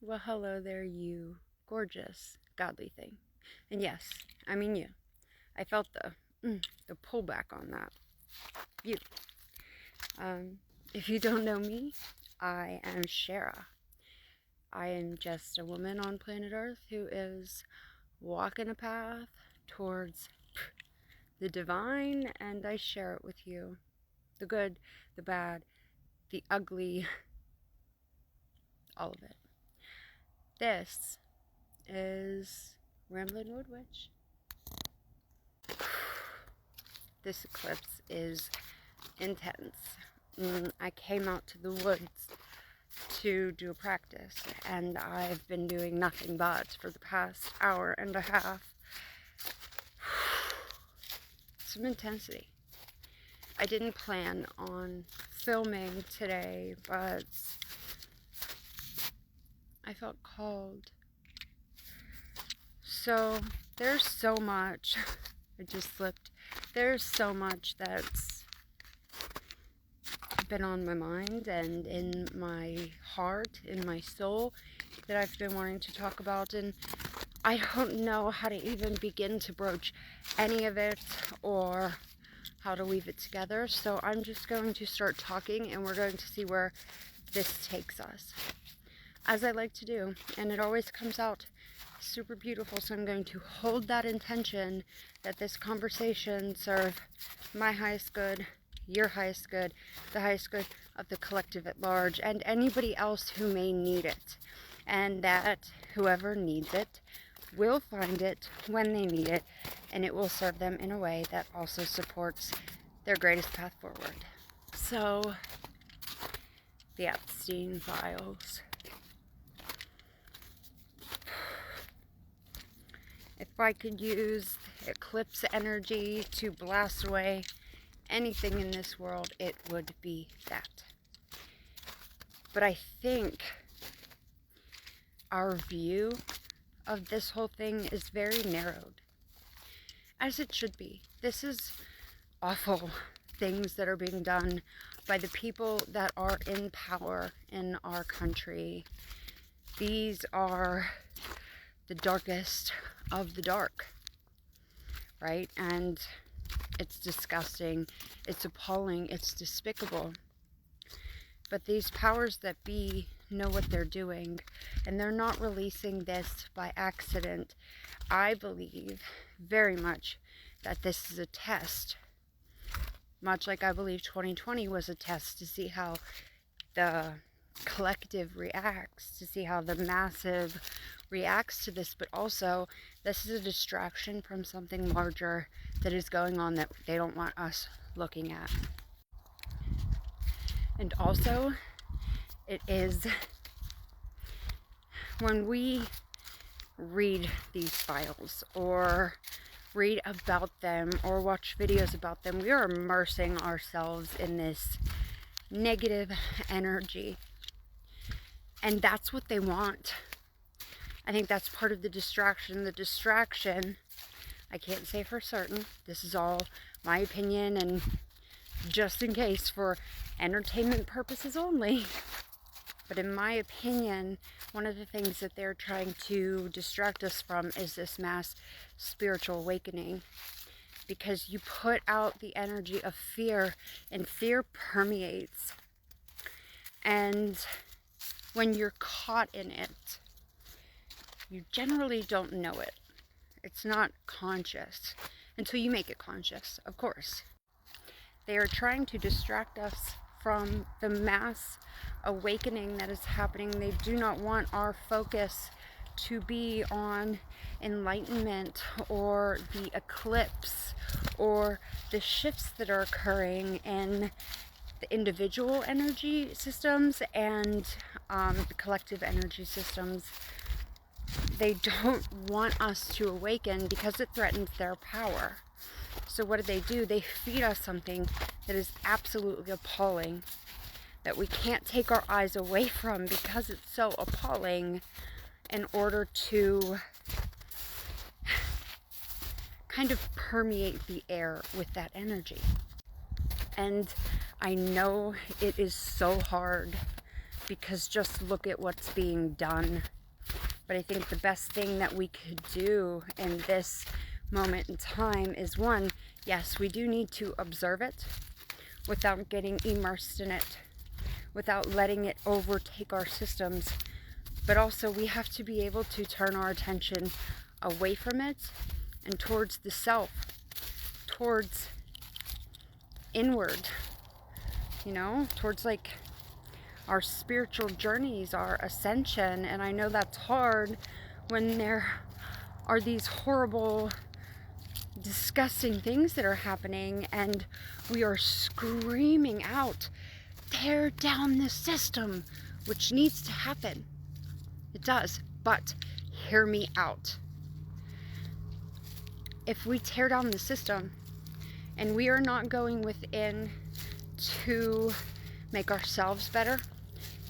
Well, hello there, you gorgeous, godly thing. And yes, I mean you. I felt the pullback on that. You. If you don't know me, I am Shara. I am just a woman on planet Earth who is walking a path towards the divine, and I share it with you. The good, the bad, the ugly, all of it. This is Ramblin' Wood Witch. This eclipse is intense. I came out to the woods to do a practice, and I've been doing nothing but for the past hour and a half. Some intensity. I didn't plan on filming today, but I felt called. So there's so much. I just slipped. There's so much that's been on my mind and in my heart, in my soul, that I've been wanting to talk about, and I don't know how to even begin to broach any of it or how to weave it together. So I'm just going to start talking, and we're going to see where this takes us, as I like to do, and it always comes out super beautiful. So I'm going to hold that intention that this conversation serve my highest good, your highest good, the highest good of the collective at large, and anybody else who may need it, and that whoever needs it will find it when they need it, and it will serve them in a way that also supports their greatest path forward. So, the Epstein files. If I could use eclipse energy to blast away anything in this world, it would be that. But I think our view of this whole thing is very narrowed, as it should be. This is awful things that are being done by the people that are in power in our country. These are the darkest of the dark, right? And it's disgusting, it's appalling, it's despicable. But these powers that be know what they're doing, and they're not releasing this by accident. I believe very much that this is a test, much like I believe 2020 was a test to see how the collective reacts, to see how the massive reacts to this, but also this is a distraction from something larger that is going on that they don't want us looking at. And also, it is when we read these files or read about them or watch videos about them, we are immersing ourselves in this negative energy. And that's what they want. I think that's part of the distraction. The distraction, I can't say for certain, this is all my opinion and just in case for entertainment purposes only. But in my opinion, one of the things that they're trying to distract us from is this mass spiritual awakening. Because you put out the energy of fear, and fear permeates. And when you're caught in it, you generally don't know it. It's not conscious until you make it conscious, of course. They are trying to distract us from the mass awakening that is happening. They do not want our focus to be on enlightenment or the eclipse or the shifts that are occurring in the individual energy systems and the collective energy systems. They don't want us to awaken because it threatens their power. So what do? They feed us something that is absolutely appalling, that we can't take our eyes away from because it's so appalling, in order to kind of permeate the air with that energy. And I know it is so hard because just look at what's being done. But I think the best thing that we could do in this moment in time is, one, yes, we do need to observe it without getting immersed in it, without letting it overtake our systems. But also we have to be able to turn our attention away from it and towards the self, towards inward, you know, towards like our spiritual journeys, our ascension. And I know that's hard when there are these horrible, disgusting things that are happening and we are screaming out, tear down the system, which needs to happen. It does, but hear me out. If we tear down the system and we are not going within to make ourselves better,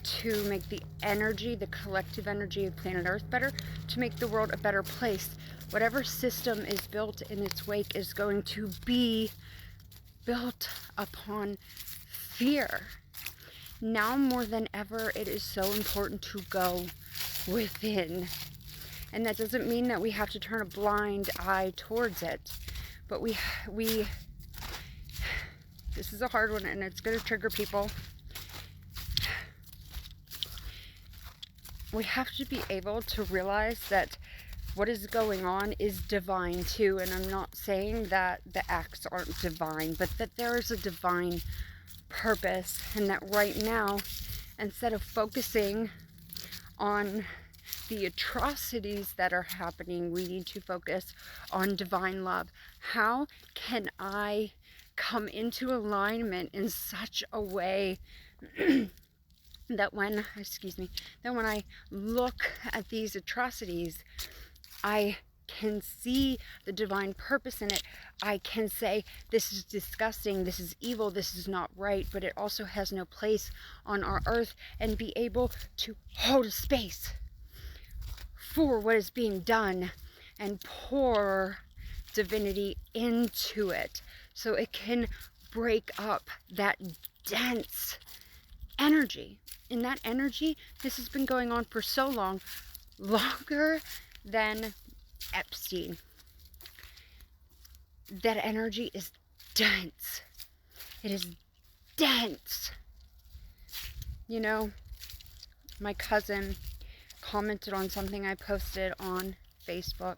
to make the energy, the collective energy of planet Earth better, to make the world a better place, whatever system is built in its wake is going to be built upon fear. Now more than ever, it is so important to go within. And that doesn't mean that we have to turn a blind eye towards it. But we this is a hard one and it's going to trigger people. We have to be able to realize that what is going on is divine too. And I'm not saying that the acts aren't divine, but that there is a divine purpose. And that right now, instead of focusing on the atrocities that are happening, we need to focus on divine love. How can I come into alignment in such a way that when I look at these atrocities, I can see the divine purpose in it. I can say, this is disgusting, this is evil, this is not right, but it also has no place on our earth, and be able to hold a space for what is being done and pour divinity into it so it can break up that dense energy. In that energy, this has been going on for so long, longer than Epstein. That energy is dense. It is dense. You know, my cousin commented on something I posted on Facebook.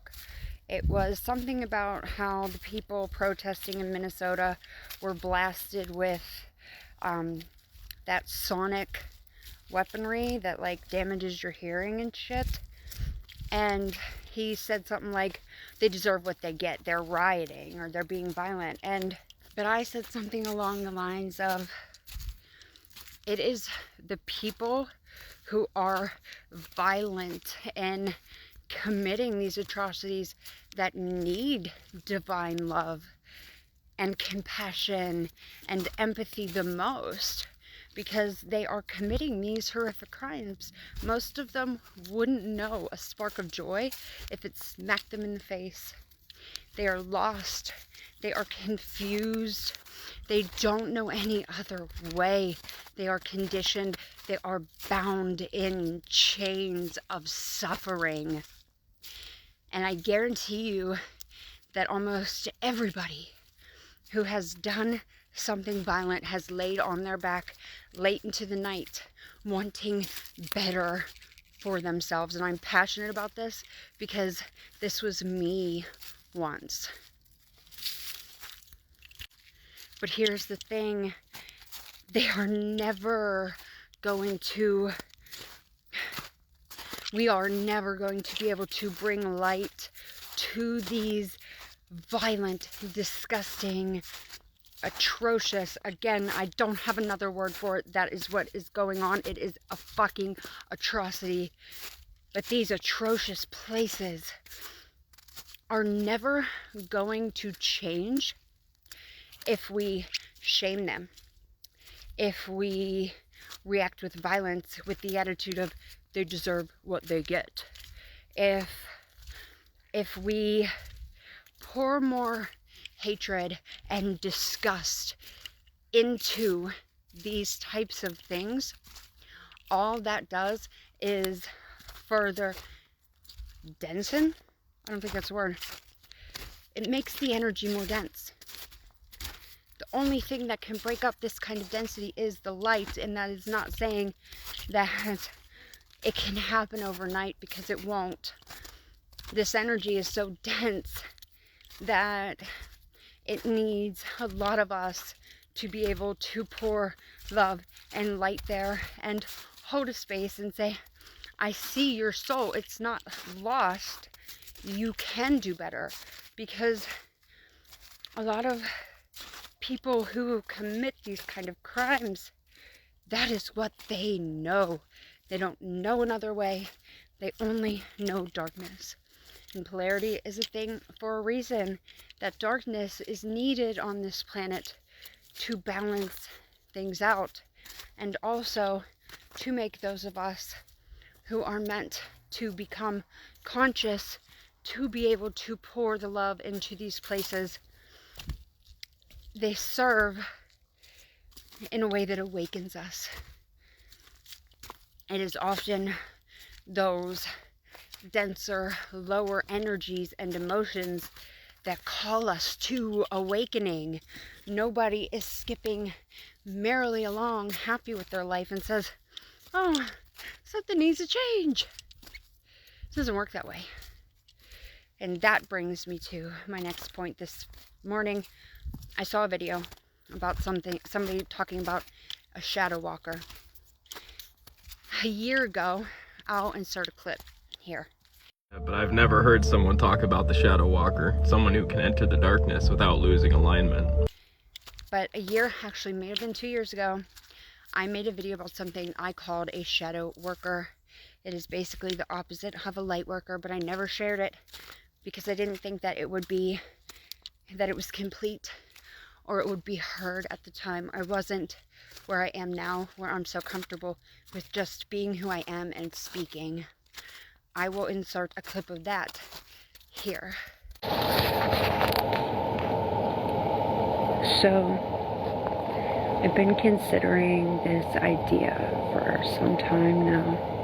It was something about how the people protesting in Minnesota were blasted with that sonic weaponry that like damages your hearing and shit. And he said something like, they deserve what they get. They're rioting or they're being violent. But I said something along the lines of, it is the people who are violent and committing these atrocities that need divine love and compassion and empathy the most, because they are committing these horrific crimes. Most of them wouldn't know a spark of joy if it smacked them in the face. They are lost. They are confused. They don't know any other way. They are conditioned. They are bound in chains of suffering. And I guarantee you that almost everybody who has done something violent has laid on their back late into the night wanting better for themselves. And I'm passionate about this because this was me once. But here's the thing, we are never going to be able to bring light to these violent, disgusting, atrocious, again, I don't have another word for it, that is what is going on. It is a fucking atrocity. But these atrocious places are never going to change if we shame them, if we react with violence with the attitude of they deserve what they get, if we pour more hatred and disgust into these types of things, all that does is further densen. I don't think that's a word. It makes the energy more dense. The only thing that can break up this kind of density is the light, and that is not saying that it can happen overnight, because it won't. This energy is so dense that it needs a lot of us to be able to pour love and light there and hold a space and say, I see your soul. It's not lost. You can do better. Because a lot of people who commit these kind of crimes, that is what they know. They don't know another way. They only know darkness. And polarity is a thing for a reason. That darkness is needed on this planet to balance things out, and also to make those of us who are meant to become conscious to be able to pour the love into these places. They serve in a way that awakens us. It is often those denser, lower energies and emotions that call us to awakening. Nobody is skipping merrily along, happy with their life, and says, oh, something needs to change. It doesn't work that way. And that brings me to my next point. This morning, I saw a video about somebody talking about a shadow walker. A year ago, I'll insert a clip here. But I've never heard someone talk about the shadow walker, someone who can enter the darkness without losing alignment. But a year, actually may have been 2 years ago, I made a video about something I called a shadow worker. It is basically the opposite of a light worker, but I never shared it because I didn't think that it was complete, or it would be heard at the time. I wasn't where I am now, where I'm so comfortable with just being who I am and speaking. I will insert a clip of that here. So, I've been considering this idea for some time now.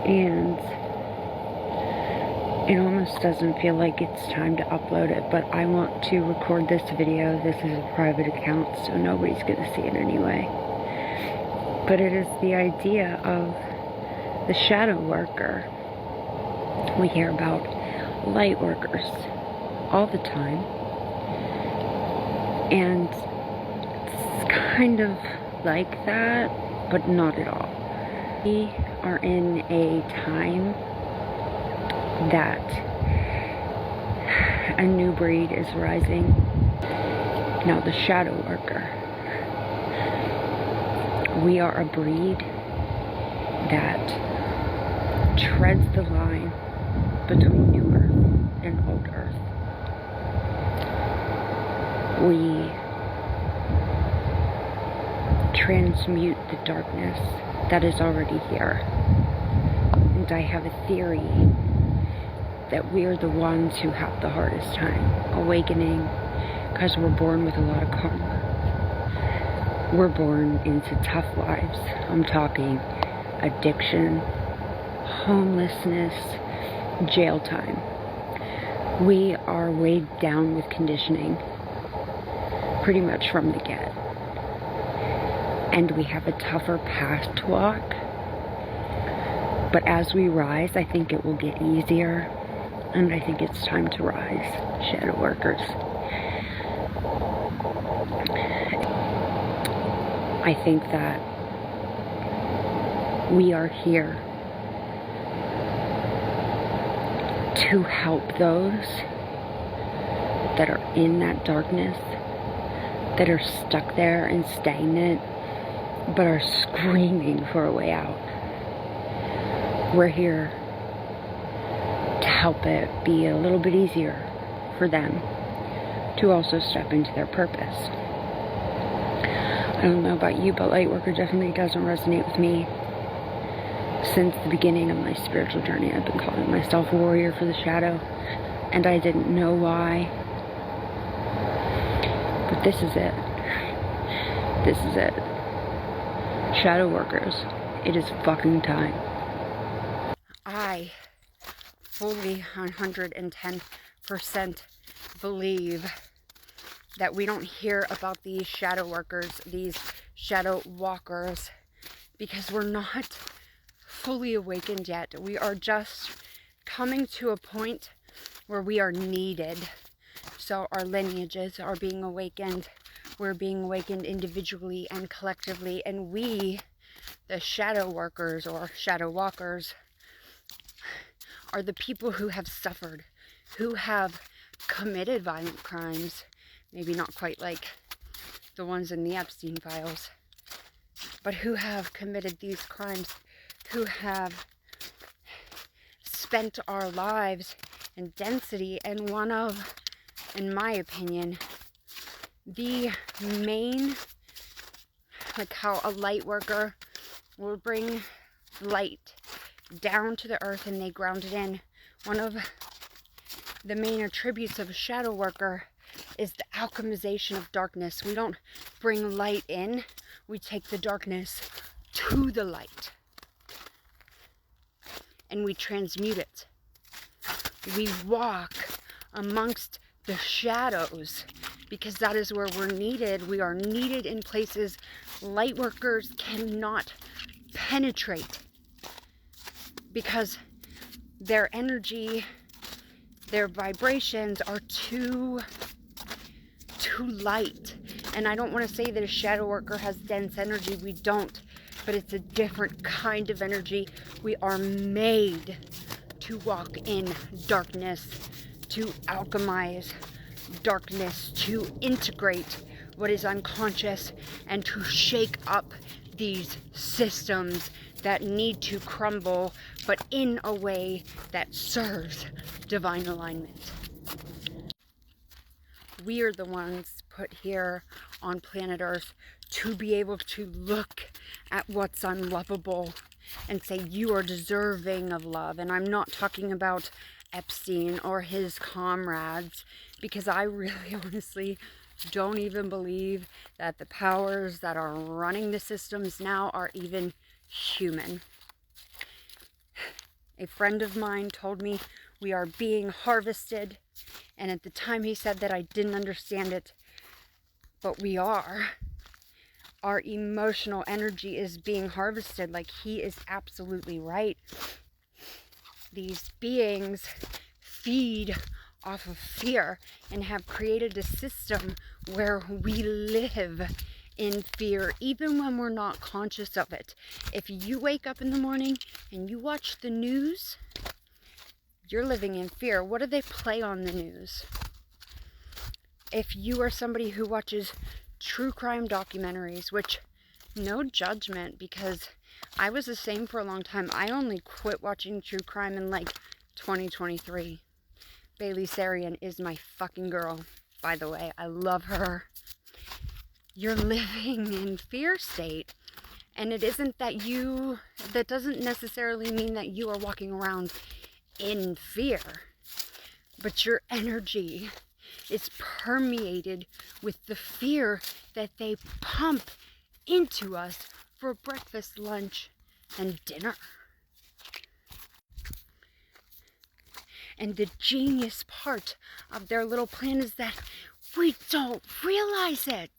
And it almost doesn't feel like it's time to upload it, but I want to record this video. This is a private account, so nobody's going to see it anyway. But it is the idea of the shadow worker. We hear about light workers all the time. And it's kind of like that, but not at all. We are in a time that a new breed is rising. Now, the shadow worker. We are a breed that treads the line between new Earth and old Earth. We transmute the darkness that is already here. And I have a theory that we are the ones who have the hardest time awakening, because we're born with a lot of karma. We're born into tough lives. I'm talking addiction, homelessness, jail time. We are weighed down with conditioning pretty much from the get. And we have a tougher path to walk. But as we rise, I think it will get easier. And I think it's time to rise, shadow workers. I think that we are here to help those that are in that darkness, that are stuck there and stagnant, but are screaming for a way out. We're here to help it be a little bit easier for them to also step into their purpose. I don't know about you, but Lightworker definitely doesn't resonate with me. Since the beginning of my spiritual journey, I've been calling myself a warrior for the shadow, and I didn't know why. But this is it. This is it. Shadow workers, it is fucking time. I fully 110% believe that we don't hear about these shadow workers, these shadow walkers, because we're not fully awakened yet. We are just coming to a point where we are needed. So our lineages are being awakened. We're being awakened individually and collectively. And we, the shadow workers or shadow walkers, are the people who have suffered, who have committed violent crimes. Maybe not quite like the ones in the Epstein files, but who have committed these crimes, who have spent our lives in density. And one of, in my opinion, the main, like how a light worker will bring light down to the earth and they ground it in. One of the main attributes of a shadow worker is the alchemization of darkness. We don't bring light in, we take the darkness to the light and we transmute it. We walk amongst the shadows because that is where we're needed. We are needed in places light workers cannot penetrate because their energy, their vibrations are too light. And I don't want to say that a shadow worker has dense energy. We don't, but it's a different kind of energy. We are made to walk in darkness, to alchemize darkness, to integrate what is unconscious, and to shake up these systems that need to crumble, but in a way that serves divine alignment. We are the ones put here on planet Earth to be able to look at what's unlovable and say you are deserving of love. And I'm not talking about Epstein or his comrades, because I really honestly don't even believe that the powers that are running the systems now are even human. A friend of mine told me we are being harvested, and at the time he said that I didn't understand it, but we are. Our emotional energy is being harvested. Like, he is absolutely right. These beings feed off of fear and have created a system where we live in fear, even when we're not conscious of it. If you wake up in the morning and you watch the news, you're living in fear. What do they play on the news? If you are somebody who watches true crime documentaries, which, no judgment, because I was the same for a long time. I only quit watching true crime in like 2023. Bailey Sarian is my fucking girl, by the way. I love her. You're living in fear state. And it isn't that that doesn't necessarily mean that you are walking around in fear. But your energy is permeated with the fear that they pump into us for breakfast, lunch, and dinner. And the genius part of their little plan is that we don't realize it.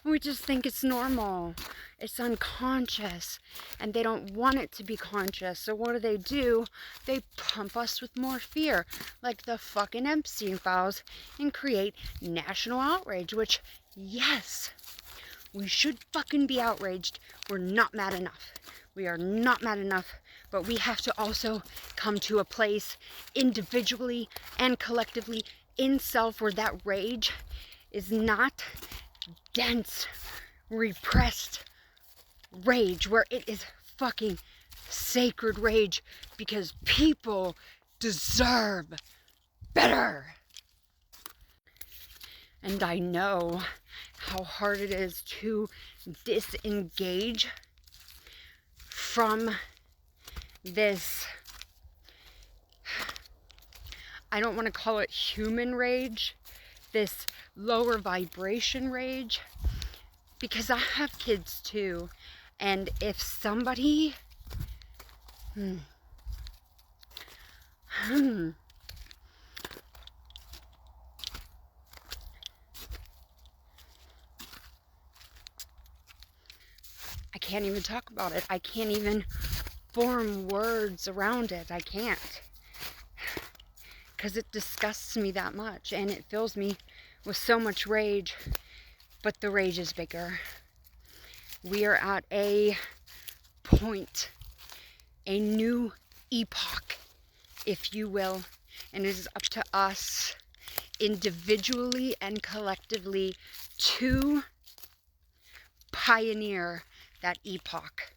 We just think it's normal. It's unconscious. And they don't want it to be conscious. So what do? They pump us with more fear. Like the fucking Epstein files. And create national outrage. Which, yes, we should fucking be outraged. We're not mad enough. We are not mad enough. But we have to also come to a place individually and collectively in self where that rage is not dense, repressed rage, where it is fucking sacred rage, because people deserve better. And I know how hard it is to disengage from this, I don't want to call it human rage, this lower vibration rage, because I have kids too. And if somebody I can't even talk about it. I can't even form words around it. I can't. Because it disgusts me that much, and it fills me with so much rage. But the rage is bigger. We are at a point, a new epoch, if you will, and it is up to us individually and collectively to pioneer that epoch.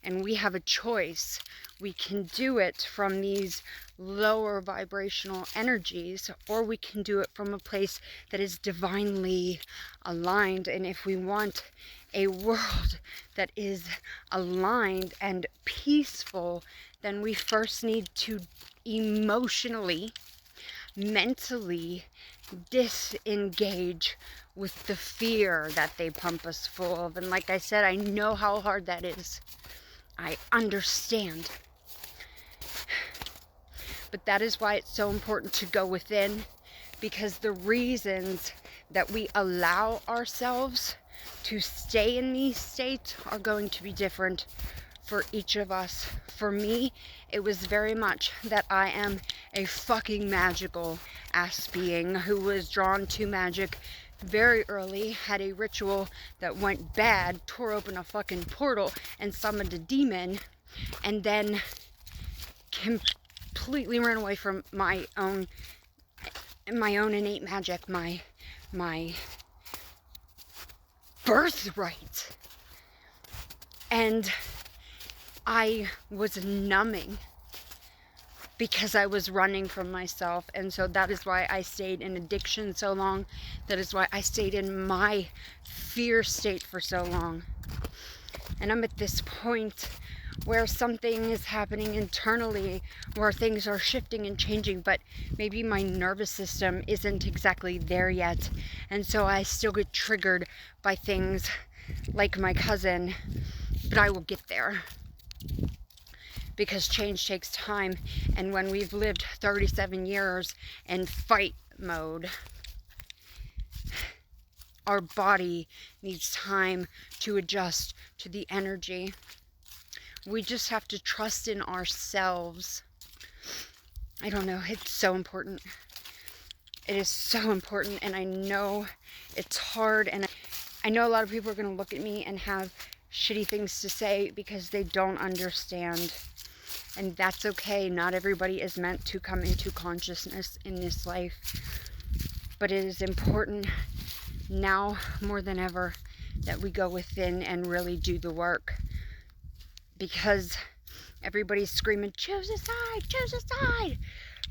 And we have a choice. We can do it from these lower vibrational energies, or we can do it from a place that is divinely aligned. And if we want a world that is aligned and peaceful, then we first need to emotionally, mentally disengage with the fear that they pump us full of. And like I said, I know how hard that is. I understand. But that is why it's so important to go within, because the reasons that we allow ourselves to stay in these states are going to be different for each of us. For me, it was very much that I am a fucking magical ass being who was drawn to magic very early, had a ritual that went bad, tore open a fucking portal and summoned a demon, and then completely ran away from my own innate magic, my birthright. And I was numbing because I was running from myself. And so that is why I stayed in addiction so long. That is why I stayed in my fear state for so long. And I'm at this point where something is happening internally, where things are shifting and changing, but maybe my nervous system isn't exactly there yet. And so I still get triggered by things like my cousin, but I will get there. Because change takes time, and when we've lived 37 years in fight mode, our body needs time to adjust to the energy. We just have to trust in ourselves. I don't know, it's so important. It is so important, and I know it's hard, and I know a lot of people are going to look at me and have shitty things to say because they don't understand. And that's okay. Not everybody is meant to come into consciousness in this life. But it is important now more than ever that we go within and really do the work. Because everybody's screaming, choose a side, choose a side.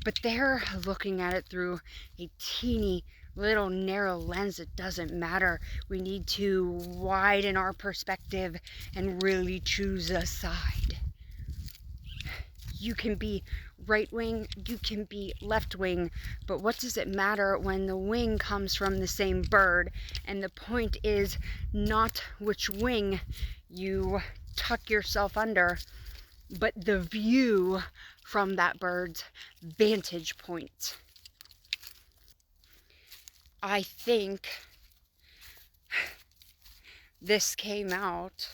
But they're looking at it through a teeny little narrow lens. It doesn't matter. We need to widen our perspective and really choose a side. You can be right wing, you can be left wing, but what does it matter when the wing comes from the same bird? And the point is not which wing you tuck yourself under, but the view from that bird's vantage point. I think this came out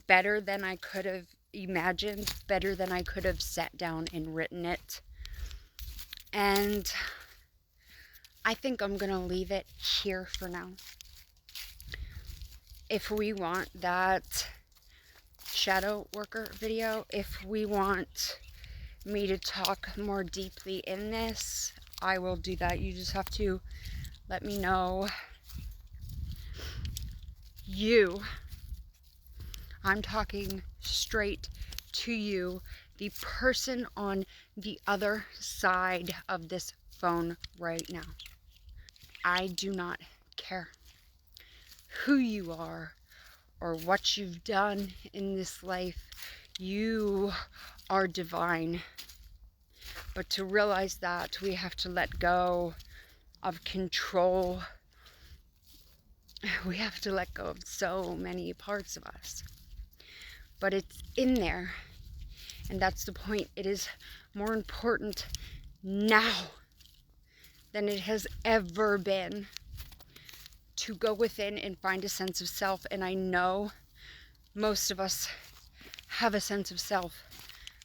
better than I could have imagined, better than I could have sat down and written it. And I think I'm gonna leave it here for now. If we want that shadow worker video, if we want me to talk more deeply in this, I will do that. You just have to let me know. I'm talking straight to you, the person on the other side of this phone right now. I do not care who you are or what you've done in this life. You are divine. But to realize that, we have to let go of control We have to let go of so many parts of us. But it's in there. And that's the point. It is more important now than it has ever been to go within and find a sense of self. And I know most of us have a sense of self,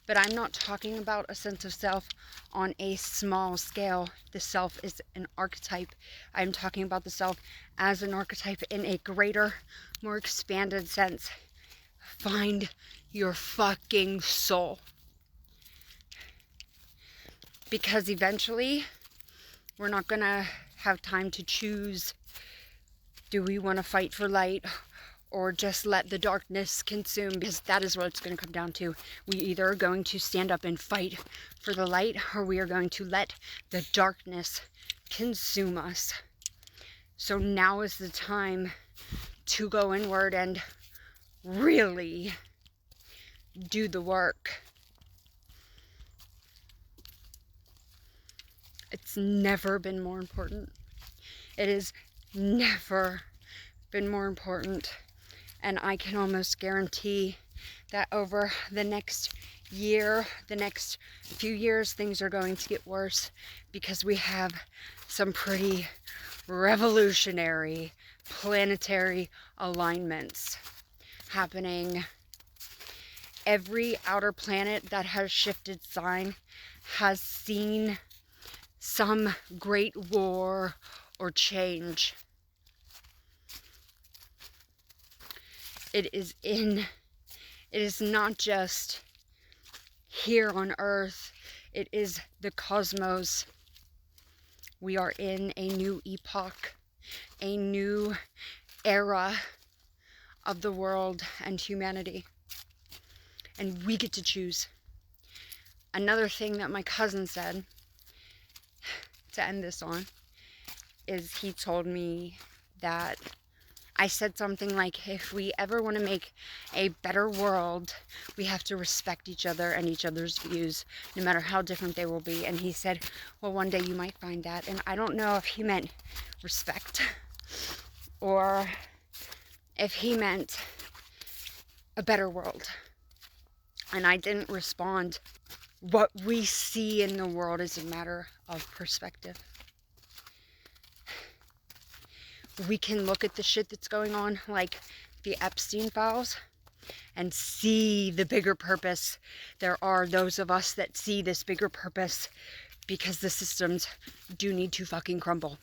but I'm not talking about a sense of self on a small scale. The self is an archetype. I'm talking about the self as an archetype in a greater, more expanded sense. Find your fucking soul. Because eventually, we're not gonna have time to choose, do we want to fight for light or just let the darkness consume? Because that is what it's going to come down to. We either are going to stand up and fight for the light, or we are going to let the darkness consume us. So now is the time to go inward and really do the work. It's never been more important. It has never been more important. And I can almost guarantee that over the next year, the next few years, things are going to get worse, because we have some pretty revolutionary planetary alignments happening. Every outer planet that has shifted sign has seen some great war or change. It is not just here on Earth, it is the cosmos. We are in a new epoch, a new era of the world and humanity. And we get to choose. Another thing that my cousin said, to end this on, is he told me that I said something like, if we ever want to make a better world, we have to respect each other and each other's views, no matter how different they will be. And he said, well, one day you might find that. And I don't know if he meant respect or if he meant a better world. And I didn't respond. What we see in the world is a matter of perspective. We can look at the shit that's going on, like the Epstein files, and see the bigger purpose. There are those of us that see this bigger purpose because the systems do need to fucking crumble.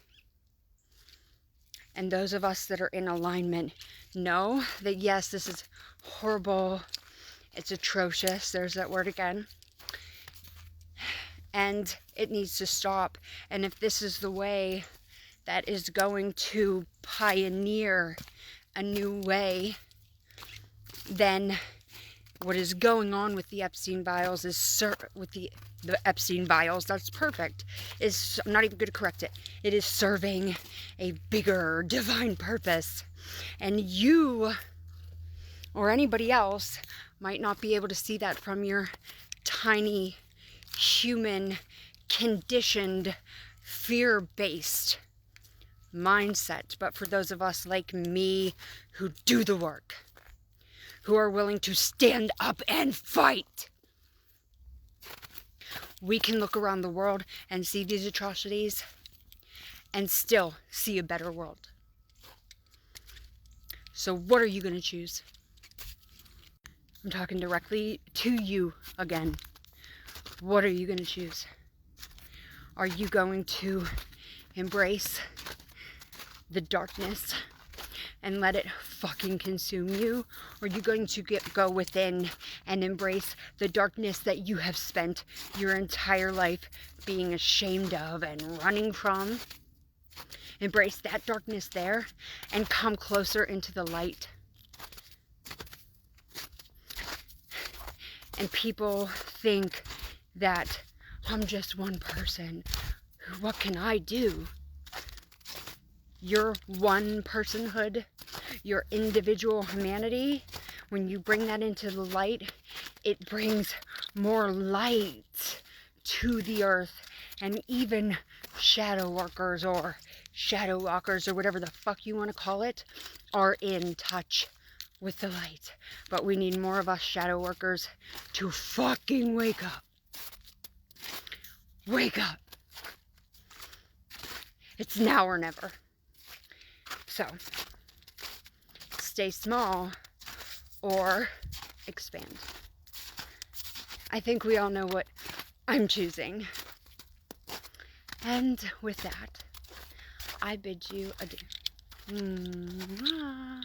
And those of us that are in alignment know that yes, this is horrible. It's atrocious. There's that word again. And it needs to stop. And if this is the way that is going to pioneer a new way, then what is going on with the Epstein files is with the Epstein files, that's perfect, is, I'm not even going to correct it, it is serving a bigger divine purpose. And you or anybody else might not be able to see that from your tiny human conditioned fear-based mindset. But for those of us like me who do the work, who are willing to stand up and fight, we can look around the world and see these atrocities and still see a better world. So what are you going to choose? I'm talking directly to you again. What are you going to choose? Are you going to embrace the darkness and let it fucking consume you? Or are you going to go within and embrace the darkness that you have spent your entire life being ashamed of and running from? Embrace that darkness there and come closer into the light. And people think that I'm just one person. What can I do? Your one personhood, your individual humanity, when you bring that into the light, it brings more light to the earth. And even shadow workers or shadow walkers, or whatever the fuck you want to call it, are in touch with the light. But we need more of us shadow workers to fucking wake up. Wake up. It's now or never. So, stay small or expand. I think we all know what I'm choosing. And with that, I bid you adieu. Mwah.